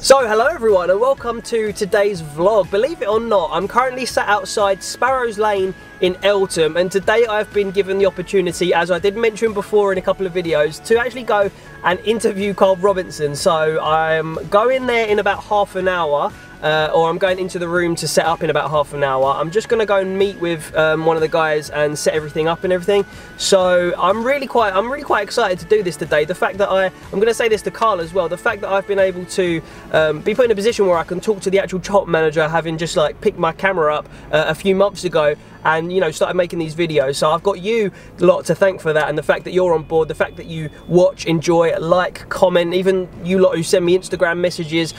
So hello everyone and welcome to today's vlog. Believe it or not, I'm currently sat outside Sparrows Lane in Eltham, and today I've been given the opportunity, as I did mention before in a couple of videos, to actually go and interview Karl Robinson. So I'm going there in about half an hour. Or I'm going into the room to set up in about half an hour. I'm just going to go and meet with one of the guys and set everything up and everything. So I'm really quite excited to do this today. The fact that I'm going to say this to Karl as well, the fact that I've been able to be put in a position where I can talk to the actual Charlton manager, having just like picked my camera up a few months ago and, you know, started making these videos. So I've got you a lot to thank for that, and the fact that you're on board, the fact that you watch, enjoy, like, comment, even you lot who send me Instagram messages.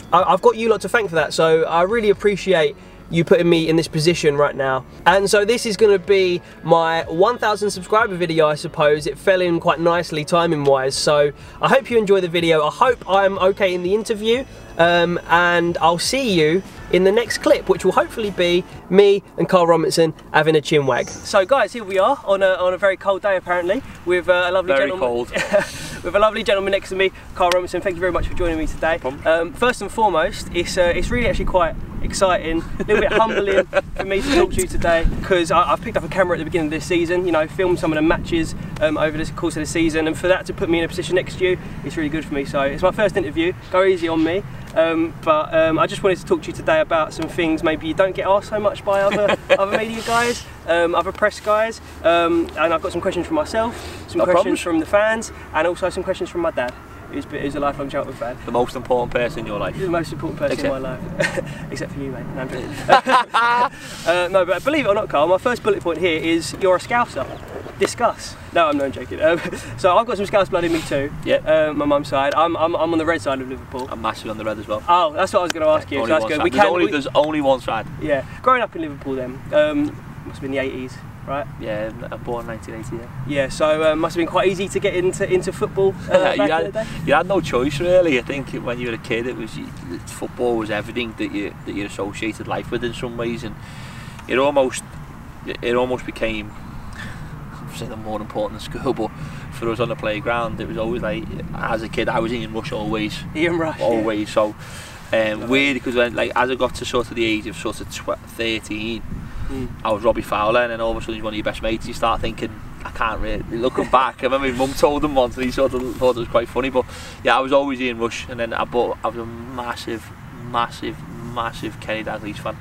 I've got you lot to thank for that, so I really appreciate you putting me in this position right now. And so this is going to be my 1,000 subscriber video, I suppose. It fell in quite nicely timing wise, so I hope you enjoy the video. I hope I'm okay in the interview, and I'll see you in the next clip, which will hopefully be me and Karl Robinson having a chinwag. So guys, here we are on a very cold day apparently, with a lovely gentleman. With a lovely gentleman next to me, Karl Robinson. Thank you very much for joining me today. First and foremost, it's really actually quite exciting, a little bit humbling for me to talk to you today, because I've picked up a camera at the beginning of this season, you know, filmed some of the matches over the course of the season, and for that to put me in a position next to you, it's really good for me. So it's my first interview, go easy on me. But I just wanted to talk to you today about some things maybe you don't get asked so much by other media guys, other press guys, and I've got some questions from myself, some questions from the fans, and also some questions from my dad, who's a lifelong Charlton fan. The most important person in your life? The most important person in my life. Except for you, mate. No, I'm joking. No, but believe it or not, Karl, my first bullet point here is you're a Scouser. Discuss. No, I'm not joking. So I've got some Scouse blood in me too. Yeah. My mum's side. I'm on the red side of Liverpool. I'm massively on the red as well. Oh, that's what I was going to ask you. So that's good. There's only one side. Yeah. Growing up in Liverpool then, must have been the 80s, right? Yeah, I'm born in 1980. Yeah. So must have been quite easy to get into football. Back in the day. You had no choice really. I think when you were a kid, football was everything that you associated life with in some ways, and it almost became, the more important than school, but for us on the playground it was always like, as a kid I was Ian Rush always. Ian Rush, always. Yeah. So weird, because when, like, as I got to sort of the age of sort of 13, I was Robbie Fowler, and then all of a sudden he's one of your best mates. You start thinking, I can't really, looking back, I remember my mum told him once and he sort of thought it was quite funny, but yeah, I was always Ian Rush. And then I was a massive Kenny Dalglish fan.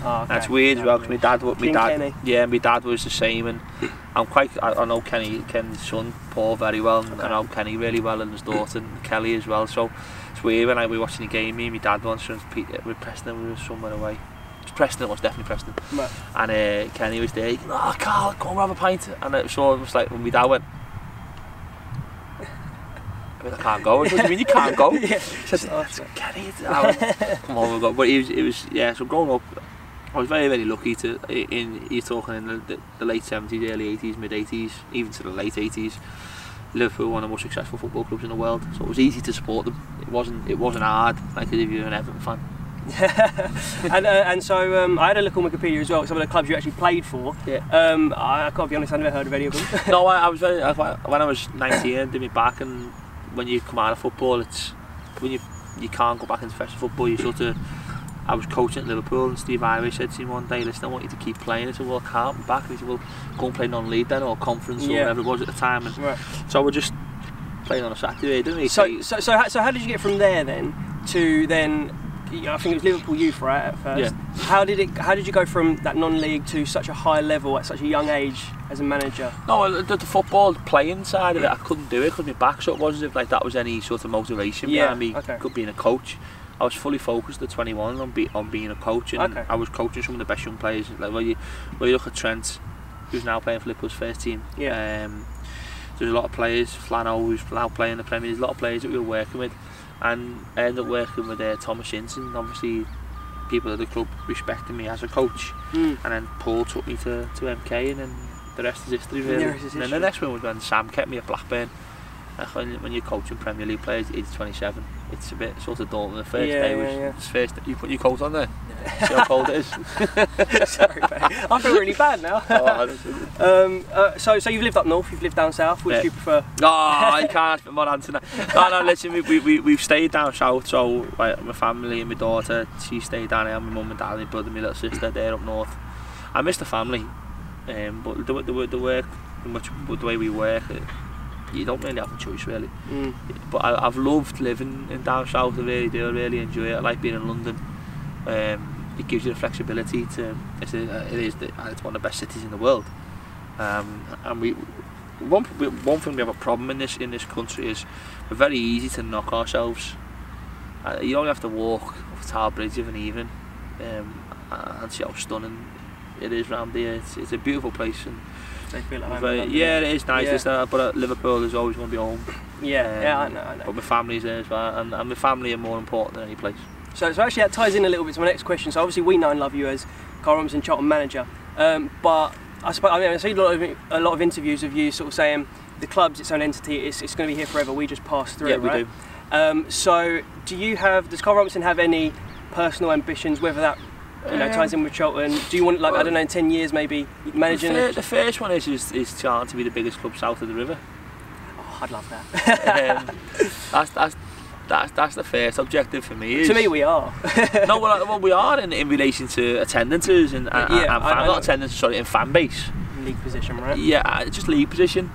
Oh, okay. And it's weird as well, because my dad was the same, and I know Kenny's son Paul very well, and I know Kenny really well, and his daughter Kelly as well. So it's weird when we were watching the game, me and my dad once with Preston, we were somewhere away. It was Preston, it was definitely Preston. Right. And Kenny was there, oh Karl, come and have a pint. And so it was like, when my dad went, I can't go. What do you mean you can't go? Yeah. He said, Kenny, come on, we'll go. But it was, yeah, so growing up, I was very lucky to, you're talking in the late 70s, early 80s, mid 80s, even to the late 80s. Liverpool were one of the most successful football clubs in the world, so it was easy to support them. It wasn't hard, like if you're an Everton fan. and so I had a look on Wikipedia as well, some of the clubs you actually played for. Yeah. I can't be honest, I never heard of any of them. No, I was when I was 19, I did my back, and when you come out of football, it's when you can't go back into professional football, you sort of. I was coaching at Liverpool, and Steve Irish said to me one day, listen, I want you to keep playing. I said, well, I can't, I'm back. And he said, well, go and play non-league then, or conference, or whatever it was at the time. And so I would just play on a Saturday, didn't we? So how did you get from there then to then, I think it was Liverpool youth, right, at first? Yeah. How did you go from that non-league to such a high level at such a young age as a manager? No, the football playing side of it, I couldn't do it because my back, so it wasn't as if like that was any sort of motivation behind me being a coach. I was fully focused at 21 on being a coach, and I was coaching some of the best young players. Like when you look at Trent, who's now playing for Liverpool's first team. Yeah. There's a lot of players, Flano, who's now playing the Premier. There's a lot of players that we were working with, and I ended up working with Thomas Hinton. Obviously, people at the club respected me as a coach, and then Paul took me to MK, and then the rest is history really. And then the next one was when Sam kept me at Blackburn. When you're coaching Premier League players at age 27, it's a bit sort of daunting. The first day was the first. You put your coat on there. See how cold it is. Sorry, mate. I feel really bad now. So you've lived up north, you've lived down south. Which do you prefer? No, I can't put my answer now. No, listen, we've stayed down south. So my family and my daughter, she stayed down here. My mum and dad, my brother, and my little sister, they're up north. I miss the family, but the work, the way we work, you don't really have a choice really. But I've loved living in down south. I really do. I really enjoy it. I like being in London. It gives you the flexibility to. It's one of the best cities in the world. And one thing we have a problem in this country is we're very easy to knock ourselves. You only have to walk off the Tower Bridge of an evening and see how stunning it is around here. It's a beautiful place. And they feel at home. Yeah, it is nice. Yeah. But Liverpool is always going to be home. Yeah, I know. But my family's there as well, and my family are more important than any place. So actually that ties in a little bit to my next question. So obviously we know and love you as Karl Robinson, Charlton manager, but I see a lot of interviews of you sort of saying the club's its own entity. It's going to be here forever. We just pass through. Yeah, right? We do. So does Karl Robinson have any personal ambitions, whether that ties in with Charlton? Do you want, like, I don't know, in 10 years maybe managing it? The first one is Charlton to be the biggest club south of the river. Oh, I'd love that. That's the first objective for me. To me, we are. No, well, we are in relation to attendances and not attendance, sorry, in fan base. League position, right? Yeah, just league position.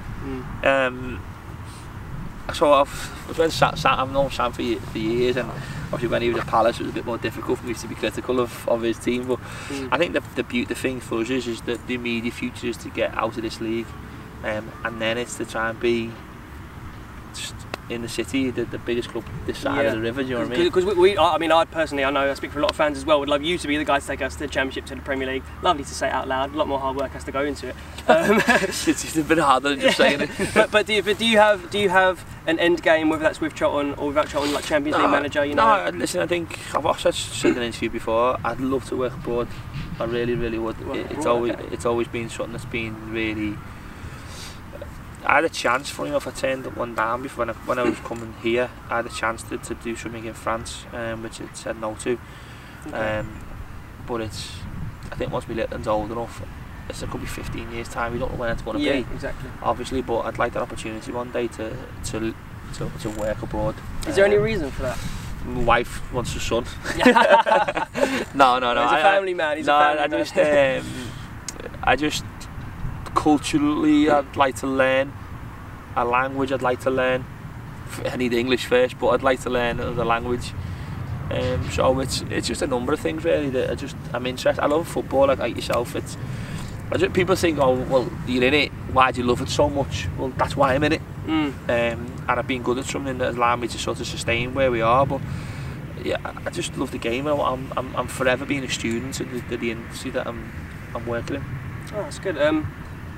So I've known Sam for years, and obviously when he was at Palace it was a bit more difficult for me to be critical of his team, but I think the thing for us is that the immediate future is to get out of this league, and then it's to try and be just in the city, the biggest club this side of the river. Do you know what I mean? Because I personally, I know I speak for a lot of fans as well, would love you to be the guy to take us to the Championship, to the Premier League. Lovely to say it out loud. A lot more hard work has to go into it. It's a bit harder than just saying it. but do you have an end game, whether that's with Charlton or without Charlton, like Champions League manager? No, listen, I think I've said in an interview before, I'd love to work abroad. I really, really would. It's always been something that's been really. I had a chance, funny enough, I turned one down before when I was coming here. I had a chance to do something in France, which I said no to. Okay. But I think once my little one's old enough, it could be 15 years time. We don't know when it's going to be. Yeah, exactly. Obviously, but I'd like that opportunity one day to work abroad. Is there any reason for that? My wife wants a son. No. He's a family man. He's a family man. I just culturally, I'd like to learn a language. I'd like to learn. I need English first, but I'd like to learn another language. So it's just a number of things really that I'm interested. I love football, like yourself. People think, oh well, you're in it. Why do you love it so much? Well, that's why I'm in it. And I've been good at something that has allowed me to sort of sustain where we are. But yeah, I just love the game. I'm forever being a student of the industry that I'm working in. Oh, that's good.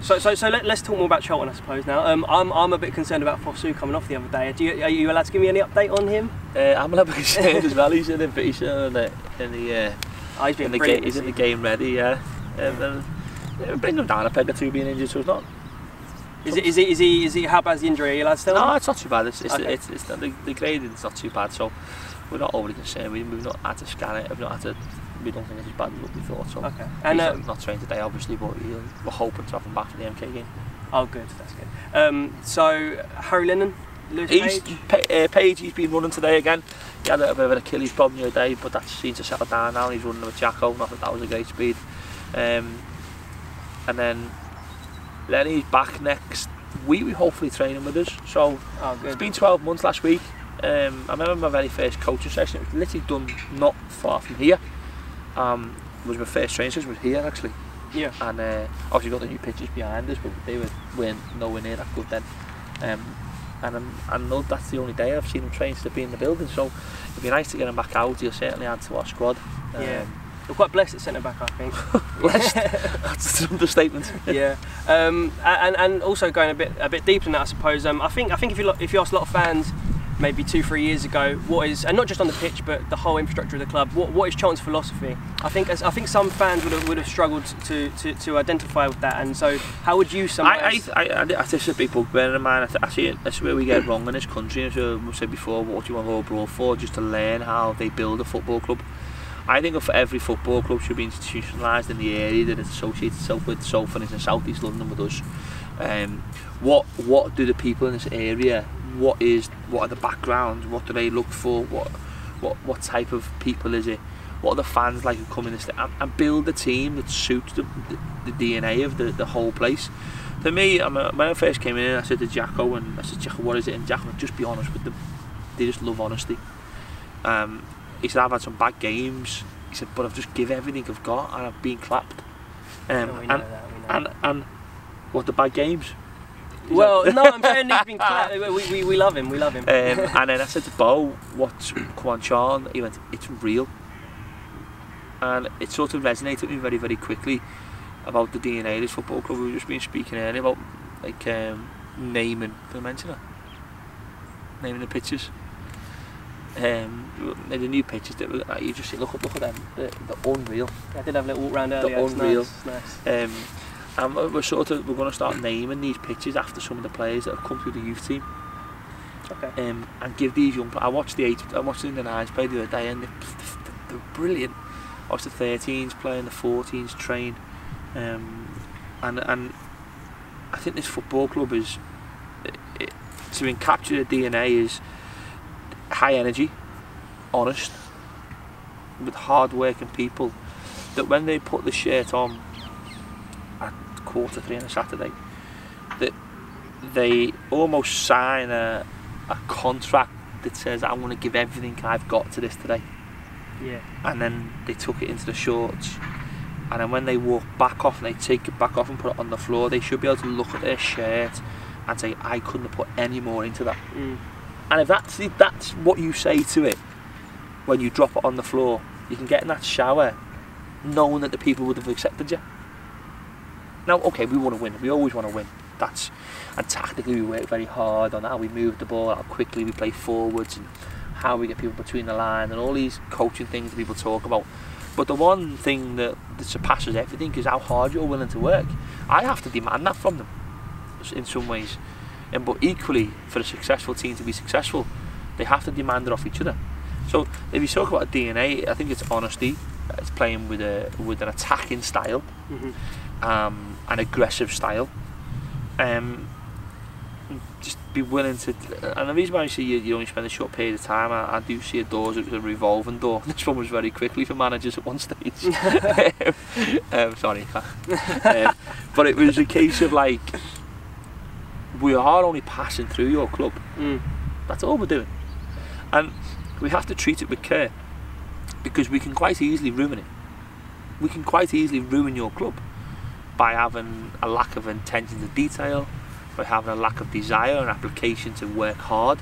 So let's talk more about Charlton, I suppose. Now, I'm a bit concerned about Fosu coming off the other day. Are you allowed to give me any update on him? I'm a little bit concerned as well. He's in the he's in the game ready. Yeah. Bring him down a peg or two being injured, so it's not. Is he? How bad's the injury? Are you allowed to tell him? No, it's not too bad. It's okay. The grading's not too bad, so we're not overly concerned. We've not had to scan it. We don't think it's as bad as what we thought. So okay. And he's not trained today, obviously, but we're hoping to have him back for the MK game. Oh, good. That's good. So Harry Lennon, Lewis Page, he's been running today again. He had a bit of an Achilles problem the other day, but that seems to settle down now. He's running with Jacko. Not that was a great speed. And then Lenny's back next week. We hopefully training with us. So it's been 12 months last week. I remember my very first coaching session. It was literally done not far from here. Was my first training session was here actually. Yeah. And obviously got the new pitches behind us, but they weren't nowhere near that good then. And I know that's the only day I've seen him train to be in the building. So it'd be nice to get him back out. He'll certainly add to our squad. Yeah. We're quite blessed at centre back, I think. Blessed? That's an understatement. Yeah. And also going a bit deeper than that, I suppose. I think if you ask a lot of fans, maybe 2-3 years ago, what is, and not just on the pitch, but the whole infrastructure of the club, what is Charlton's philosophy? I think some fans would have struggled to identify with that. And so, how would you summarise? This is a big bugbear of mine. I see it. That's where we get wrong in this country. As I said before, what do you want to go abroad for? Just to learn how they build a football club. I think if every football club should be institutionalised in the area that it associates itself with. So for instance, South East London with us. What do the people in this area? What are the backgrounds? What do they look for? What type of people is it? What are the fans like who come in this and build a team that suits the DNA of the whole place. For me, when I first came in, I said to Jacko, what is it? And Jacko, just be honest with them. They just love honesty. He said, I've had some bad games. He said, but I've just give everything I've got and I've been clapped. And what, the bad games? Well, no, I'm saying he's been clapped. We love him. We love him. And then I said to Bo, come on, Charlton. He went, it's real. And it sort of resonated with me very, very quickly about the DNA of this football club. We've just been speaking earlier about like naming. Did I mention that? Naming the pitches. The new pitches that you just see. Look at them. They're unreal. I did have a little walk round earlier. They're unreal. Nice. And we're going to start naming these pitches after some of the players that have come through the youth team. Okay. And give these young. I watched the nines play the other day, and they're brilliant. I watched the 13s playing, the 14s train, and I think this football club is to encapture the DNA is high energy, honest, with hard working people. That when they put the shirt on at 2:45 on a Saturday, that they almost sign a contract that says, I want to give everything I've got to this today. Yeah. And then they took it into the shorts, and then when they walk back off and they take it back off and put it on the floor, they should be able to look at their shirt and say, I couldn't have put any more into that. And if that's what you say to it when you drop it on the floor, you can get in that shower knowing that the people would have accepted you. Now, okay, we want to win. We always want to win. And tactically we work very hard on how we move the ball, how quickly we play forwards, and how we get people between the line, and all these coaching things that people talk about. But the one thing that surpasses everything is how hard you're willing to work. I have to demand that from them in some ways. But equally, for a successful team to be successful, they have to demand it off each other. So if you talk about DNA, I think it's honesty. It's playing with an attacking style, an aggressive style. Just be willing to, and the reason why I see you only spend a short period of time, I do see a door as a revolving door. This one was very quickly for managers at one stage. Sorry, but it was a case of like, we are only passing through your club. That's all we're doing, and we have to treat it with care, because we can quite easily ruin it. We can quite easily ruin your club by having a lack of attention to detail, by having a lack of desire and application to work hard,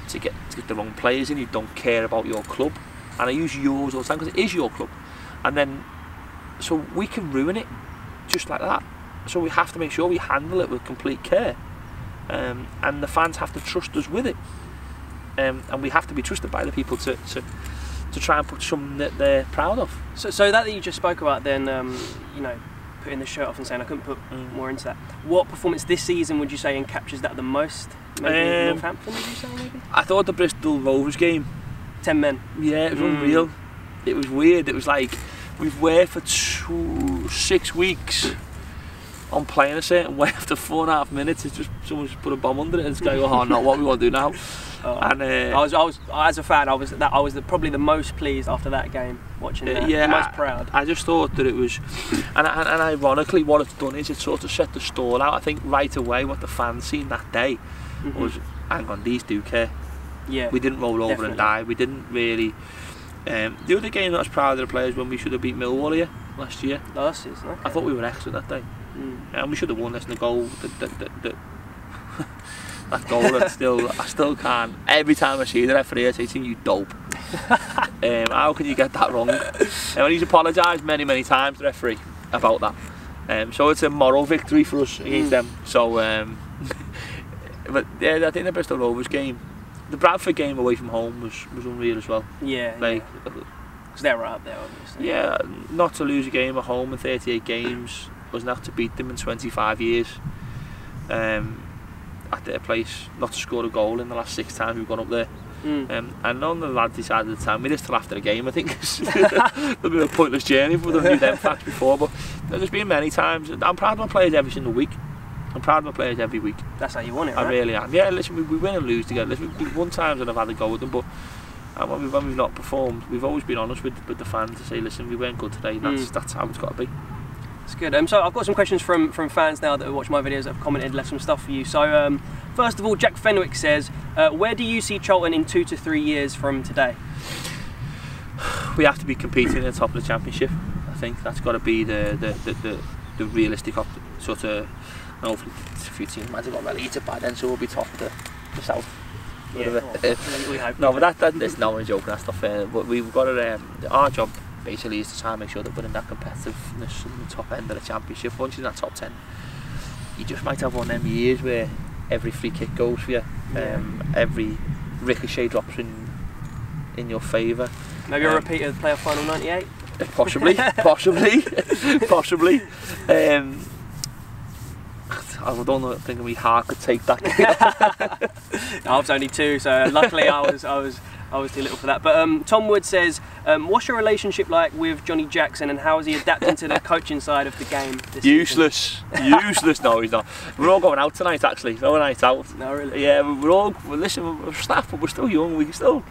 to get the wrong players in who don't care about your club. And I use yours all the time because it is your club. And then, so we can ruin it just like that. So we have to make sure we handle it with complete care. And the fans have to trust us with it. And we have to be trusted by the people to try and put something that they're proud of. So that you just spoke about then, you know, putting the shirt off and saying I couldn't put more into that. What performance this season would you say encaptures that the most? Maybe Northampton, would you say maybe? I thought the Bristol Rovers game. 10 men. Yeah, it was unreal. It was weird. It was like we've worked for 6 weeks on playing a certain way. After 4.5 minutes, it's just someone just put a bomb under it and it's going, oh, not what we want to do now. And I was as a fan, I was probably the most pleased after that game, watching that. Yeah, most proud. I just thought that it was, and ironically, what it's done is it sort of set the stall out. I think right away what the fans seen that day was, hang on, these do care. Yeah, we didn't roll over definitely. and die. We didn't really. The other game that I was proud of the players when we should have beat Millwall here last year. Last season, okay. I thought we were excellent that day, and we should have won this. And the goal, that goal, I still can't. Every time I see the referee, I say to him, "You dope." How can you get that wrong? And he's apologised many times, the referee, about that. So it's a moral victory for us against them. So, but yeah, I think the Bristol Rovers game, the Bradford game away from home was unreal as well. Yeah, like, because they were up there, obviously. Yeah, not to lose a game at home in 38 games was not to beat them in 25 years. At their place, not to score a goal in the last 6 times we've gone up there. And none of the lads decided to tell me this till after the game. I think it'll be a pointless journey if we would have knew them facts before. But there's been many times. I'm proud of my players every single week. I'm proud of my players every week. That's how you want it, right? I really am. Yeah, listen, we win and lose together. Listen, we've won times and I've had a go with them, but when we've not performed, we've always been honest with the fans to say, listen, we weren't good today. That's how it's got to be. That's good. So I've got some questions from fans now that have watched my videos that have commented, left some stuff for you. So first of all, Jack Fenwick says, where do you see Charlton in 2 to 3 years from today? We have to be competing at the top of the championship. I think that's got to be the realistic sort of. Hopefully, a few teams might have got relegated by then, so we'll be top of the south. Yeah, we hope. No, but that's no one's joking. That's not fair. But we've got to. Our job basically is to try and make sure that we're in that competitiveness in the top end of the championship. Once you're in that top 10, you just might have one of them years where every free kick goes for you, every ricochet drops in your favour. Maybe a repeat of playoff final '98. Possibly. I don't think my heart could take that. I was only 2, so luckily I was too little for that. But Tom Wood says, what's your relationship like with Johnny Jackson, and how is he adapting to the coaching side of the game this Useless. Useless. No, he's not. We're all going out tonight, actually. We're all night out. No, really? Yeah, we're staff, but we're still young. We can still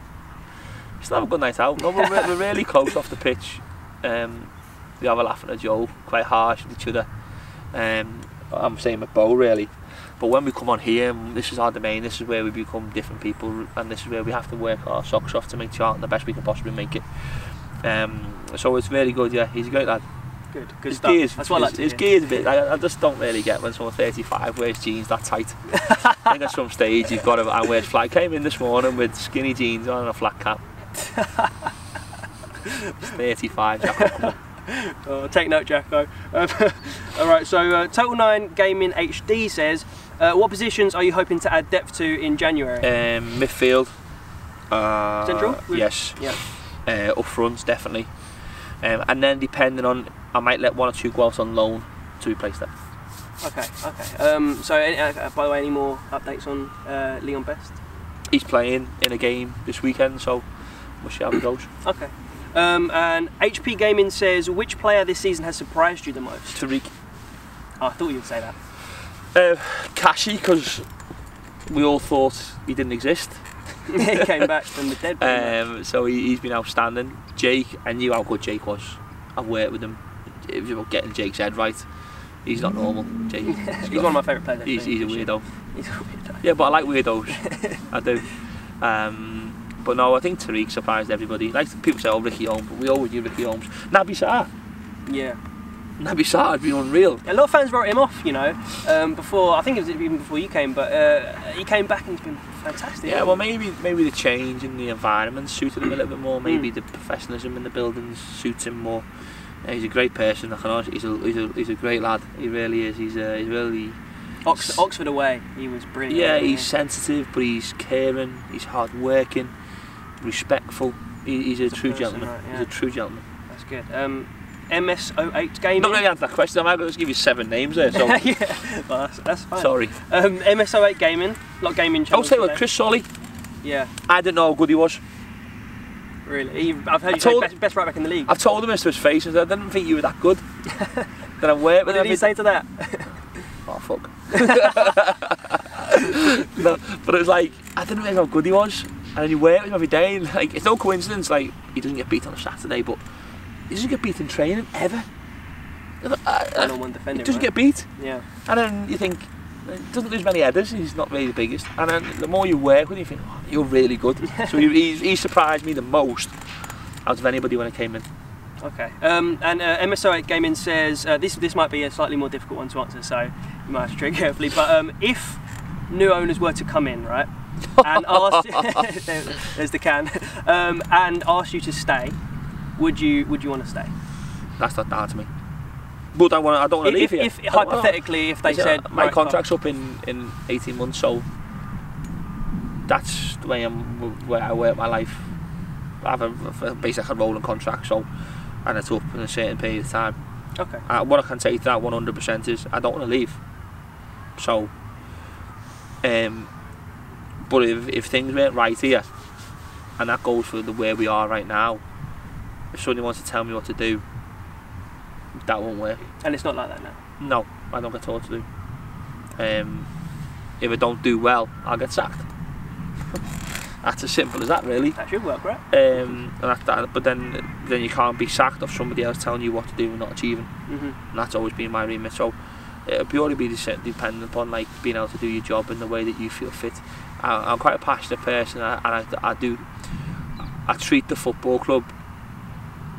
have a good night out. No, we're really close off the pitch. We have a laughing at Joe, quite harsh with each other. I'm saying with Bo, really. But when we come on here, this is our domain, this is where we become different people, and this is where we have to work our socks off to make Charlton the best we can possibly make it. So it's really good, yeah. He's a great lad. Good stuff. That's what I like to hear. His gear's a bit, I just don't really get when someone 35 wears jeans that tight. I think at some stage you've got to, I wear flat. Came in this morning with skinny jeans on and a flat cap. It's 35, Jack. Take note, Jacko. Alright, so Total 9 Gaming HD says, what positions are you hoping to add depth to in January? Midfield. Central? Yes. Yeah. Up front, definitely. And then depending on, I might let 1 or 2 go out on loan to replace them. Okay. So by the way, any more updates on Leon Best? He's playing in a game this weekend, so we'll see how it goes. Okay. And HP Gaming says, which player this season has surprised you the most? Tariq. Oh, I thought you would say that. Kashi, because we all thought he didn't exist. He came back from the dead. So he's been outstanding. Jake, I knew how good Jake was. I've worked with him. It was about getting Jake's head right. He's not normal, Jake. He's one of my favourite players. He's a weirdo. He's a weirdo. Yeah, but I like weirdos. I do. But no, I think Tariq surprised everybody. Like people say, oh, Ricky Holmes, but we always knew Ricky Holmes. Naby Sarr. Yeah. Naby Sarr had been unreal. A lot of fans wrote him off, you know, before, I think it was even before you came, but he came back and he's been fantastic. Yeah, well maybe the change in the environment suited him a little bit more. Maybe the professionalism in the buildings suits him more. He's a great person. I can honestly, he's a great lad. He really is. He's really. Oxford away, he was brilliant. Yeah, he's sensitive, but he's caring. He's hard working, respectful. He's a true gentleman. Right, yeah. He's a true gentleman. That's good. MS08 Gaming. Not really answer that question. I'm going to give you 7 names there. So. Yeah, well, that's fine. Sorry. MS08 Gaming, not gaming channel. I'll tell you what, Chris Solly. Yeah. I didn't know how good he was. Really? I've heard you say best right back in the league. I've told him this to his face. I said, I didn't think you were that good. Then I worked with him. What did he say to that? Oh fuck. No, but it was like, I didn't realise how good he was. And then you work with him every day, and like, it's no coincidence, like, he doesn't get beat on a Saturday, but he doesn't get beat in training, ever. One-on-one defending, he doesn't get beat. Yeah. And then you think, he doesn't lose many headers, he's not really the biggest. And then the more you work with him, you think, oh, you're really good. So he surprised me the most out of anybody when I came in. Okay. And MS08 Gaming says, this might be a slightly more difficult one to answer, so you might have to tread carefully, but if new owners were to come in, right, and ask, there's the can, and ask you to stay, would you want to stay? That's not down to me. But I don't want to leave here. If hypothetically, if they said my contract's up in 18 months, so that's the way where I work my life. I have basically a rolling contract, so, and it's up in a certain period of time. Okay. What I can say to that 100% is I don't want to leave. So, but if things weren't right here, and that goes for where we are right now. If somebody wants to tell me what to do, that won't work. And it's not like that now? No, I don't get told to do. If I don't do well, I'll get sacked. That's as simple as that, really. That should work, right? But then you can't be sacked of somebody else telling you what to do and not achieving. Mm-hmm. And that's always been my remit. So it'll purely be dependent upon like being able to do your job in the way that you feel fit. I'm quite a passionate person, and I treat the football club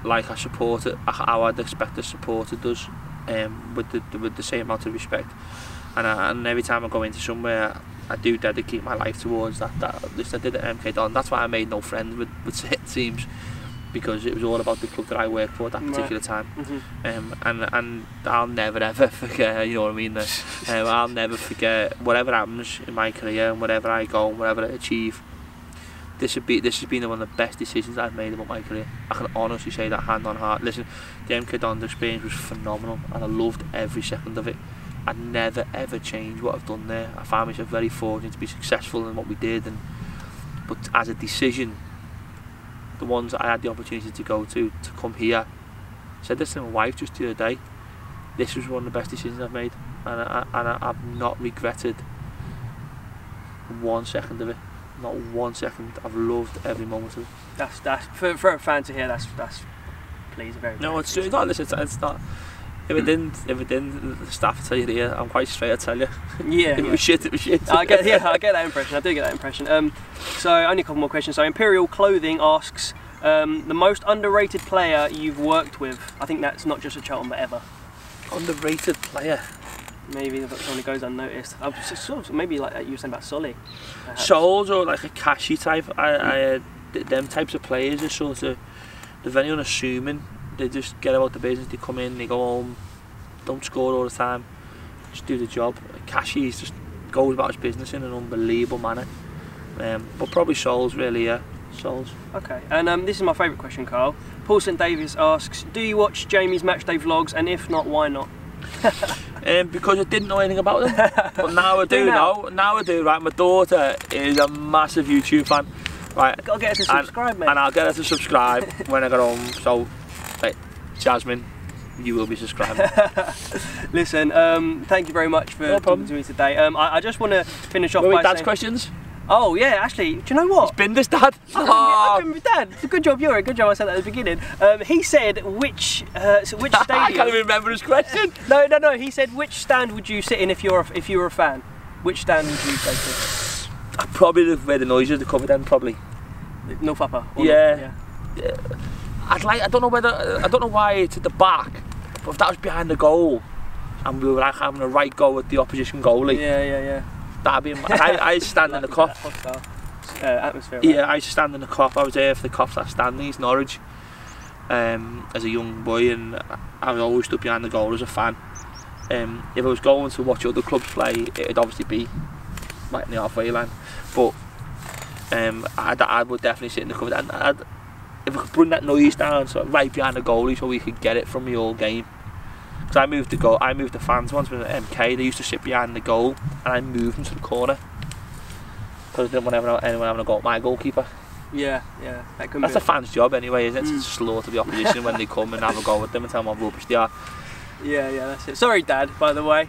like I support it, how I'd expect a supporter does, with the same amount of respect. And every time I go into somewhere, I do dedicate my life towards that. At least I did at MK Don. That's why I made no friends with certain teams, because it was all about the club that I worked for at that particular time. Mm-hmm. And I'll never ever forget, you know what I mean? I'll never forget whatever happens in my career and wherever I go and whatever I achieve. This has been one of the best decisions I've made about my career. I can honestly say that hand on heart. Listen, the MK Dons experience was phenomenal, and I loved every second of it. I'd never ever change what I've done there. I found myself very fortunate to be successful in what we did, but as a decision, the ones that I had the opportunity to go to come here, I said this to my wife just the other day. This was one of the best decisions I've made, and I've not regretted 1 second of it. Not 1 second. I've loved every moment of it. That's for a fan to hear. That's please very. No, it's true. It's not. If it didn't, the staff will tell you here. I'm quite straight. I tell you. Yeah. It was shit. It was shit. I get that impression. I do get that impression. So only a couple more questions. So Imperial Clothing asks, the most underrated player you've worked with. I think that's not just a Charlton, but ever. Underrated player. Maybe if somebody goes unnoticed. Sort of, maybe like you were saying about Solly. Souls, or like a Cashy type. Them types of players are sort of, they're very unassuming. They just get about the business. They come in, they go home, don't score all the time, just do the job. Cashy just goes about his business in an unbelievable manner. But probably Souls, really, yeah. Souls. Okay, and this is my favourite question, Carl. Paul St Davis asks, do you watch Jamie's matchday vlogs, and if not, why not? Because I didn't know anything about them, but now I do know. Now I do. Right, my daughter is a massive YouTube fan. Right, gotta get her to subscribe, mate. And I'll get her to subscribe when I get home. So, right, Jasmine, you will be subscribing. Listen, thank you very much for talking to me today. I just want to finish off by Dad's saying, questions. Oh yeah, actually, do you know what? It's been this Dad. I've been with Dad. It's a good job, you're a good job I said that at the beginning. He said which stadium. I can't even remember his question. No. He said which stand would you sit in if you were a fan? Which stand would you go to? Probably where the noises are covered then, probably. North Upper. Yeah. I don't know why it's at the back, but if that was behind the goal, and we were like having a right go at the opposition goalie. Yeah. That'd be. I stand in the cop. Atmosphere. Right? Yeah, I used to stand in the cop. I was there for the cops last standings, Norwich, as a young boy, and I always stood behind the goal as a fan. If I was going to watch other clubs play, it'd obviously be right in the halfway line. But I would definitely sit in the cover. And if I could bring that noise down, so right behind the goalie, so we could get it from the whole game. Because I moved the fans once with MK. They used to sit behind the goal, and I moved them to the corner because I didn't want anyone having a go at my goalkeeper. Yeah. That's a fan's job anyway, isn't it? To slaughter the opposition when they come and have a go at them and tell them how rubbish they are. Yeah, that's it. Sorry, Dad, by the way.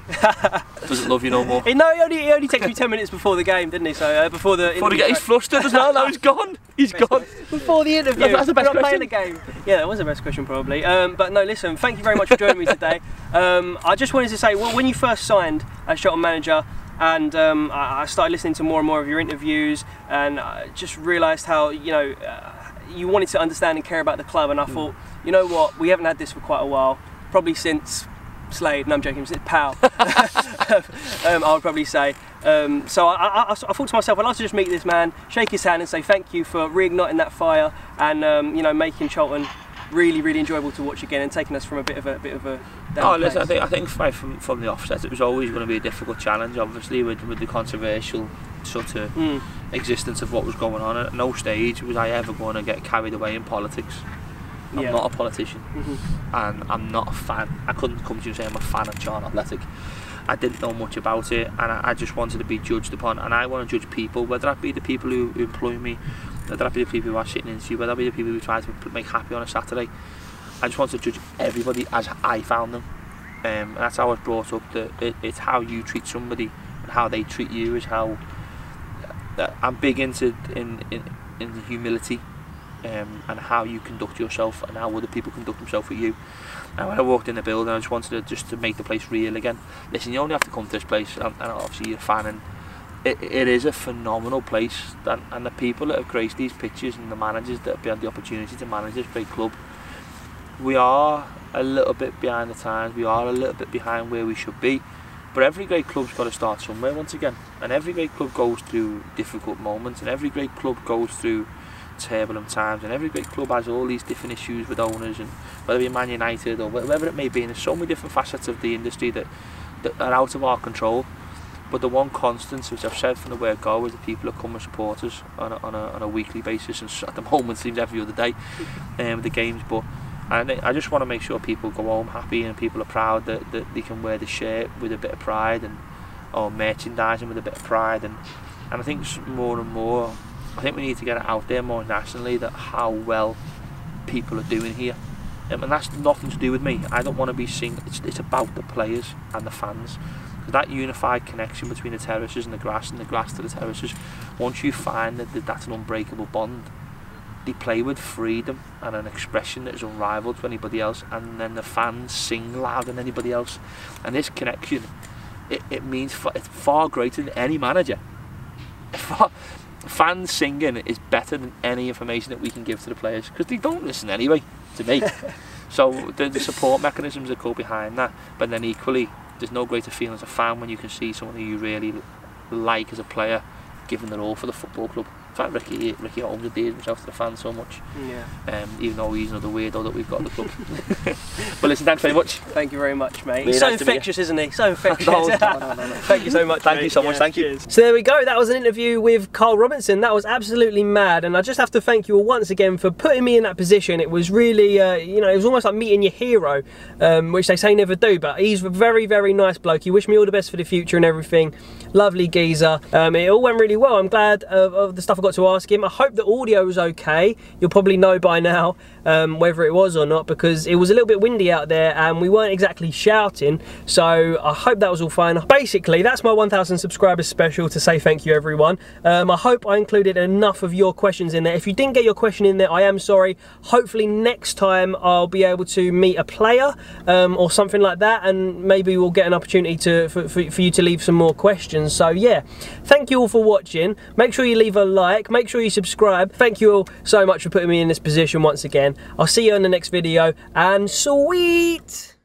Doesn't love you no more. No, he only texted me 10 minutes before the game, didn't he? So before the interview. He's flustered as well. Now he's gone. He's gone. Before the interview. That's the best question. Playing the game. Yeah, that was the best question probably. But no, listen. Thank you very much for joining me today. I just wanted to say, well, when you first signed as Charlton manager, and I started listening to more and more of your interviews, and I just realised how you wanted to understand and care about the club, and I thought, you know what, we haven't had this for quite a while. Probably since Slade, no I'm joking, since Powell, I would probably say. So I thought to myself, I'd like to just meet this man, shake his hand and say thank you for reigniting that fire and making Charlton really, really enjoyable to watch again and taking us from a bit of a down place. Listen, I think from the offset it was always going to be a difficult challenge, obviously, with the controversial sort of existence of what was going on. At no stage was I ever going to get carried away in politics. I'm not a politician, and I'm not a fan. I couldn't come to you and say I'm a fan of Charlton Athletic. I didn't know much about it, and I just wanted to be judged upon, and I want to judge people, whether that be the people who employ me whether that be the people who are sitting into you, whether that be the people who try to make happy on a Saturday. I just want to judge everybody as I found them, and that's how I was brought up. That it's how you treat somebody and how they treat you is how. I'm big into in humility, and how you conduct yourself and how other people conduct themselves with you. And when I walked in the building, I just wanted to make the place real again. Listen, you only have to come to this place, and obviously you're a fan, and it is a phenomenal place. And the people that have graced these pitches and the managers that have had the opportunity to manage this great club, we are a little bit behind the times. We are a little bit behind where we should be. But every great club's got to start somewhere once again, and every great club goes through difficult moments, and every great club goes through turbulent times, and every great club has all these different issues with owners, and whether it be Man United or whatever it may be, and there's so many different facets of the industry that are out of our control. But the one constant, which I've said from the word go, is the people that come and support us on a weekly basis, and at the moment it seems every other day with the games. But I just want to make sure people go home happy, and people are proud that they can wear the shirt with a bit of pride, or merchandising with a bit of pride, and I think more and more, I think we need to get it out there more nationally that how well people are doing here, and that's nothing to do with me. I don't want to be seen. It's about the players and the fans. That unified connection between the terraces and the grass to the terraces, once you find that that's an unbreakable bond, they play with freedom and an expression that is unrivaled to anybody else, and then the fans sing louder than anybody else, and this connection, it means it's far greater than any manager. Fans singing is better than any information that we can give to the players, because they don't listen anyway to me. So the support mechanisms that go behind that, but then equally there's no greater feeling as a fan when you can see someone who you really like as a player giving their all for the football club. In fact, Ricky Holmes endears himself to the fans so much. Yeah. Even though he's another weirdo that we've got at the club. But listen, thanks very much. Thank you very much, mate. Really He's so nice infectious, isn't he? So infectious. No. Thank you so much. Thank you so much. Thank you. So there we go. That was an interview with Karl Robinson. That was absolutely mad, and I just have to thank you all once again for putting me in that position. It was really, you know, it was almost like meeting your hero, which they say never do. But he's a very, very nice bloke. He wished me all the best for the future and everything. Lovely geezer. It all went really well. I'm glad of the stuff I got to ask him. I hope the audio was okay. You'll probably know by now whether it was or not, because it was a little bit windy out there and we weren't exactly shouting, so I hope that was all fine. Basically, that's my 1,000 subscribers special to say thank you, everyone. I hope I included enough of your questions in there. If you didn't get your question in there, I am sorry. Hopefully next time I'll be able to meet a player or something like that, and maybe we'll get an opportunity for you to leave some more questions. So yeah, thank you all for watching. Make sure you leave a like, make sure you subscribe. Thank you all so much for putting me in this position once again. I'll see you in the next video, and sweet!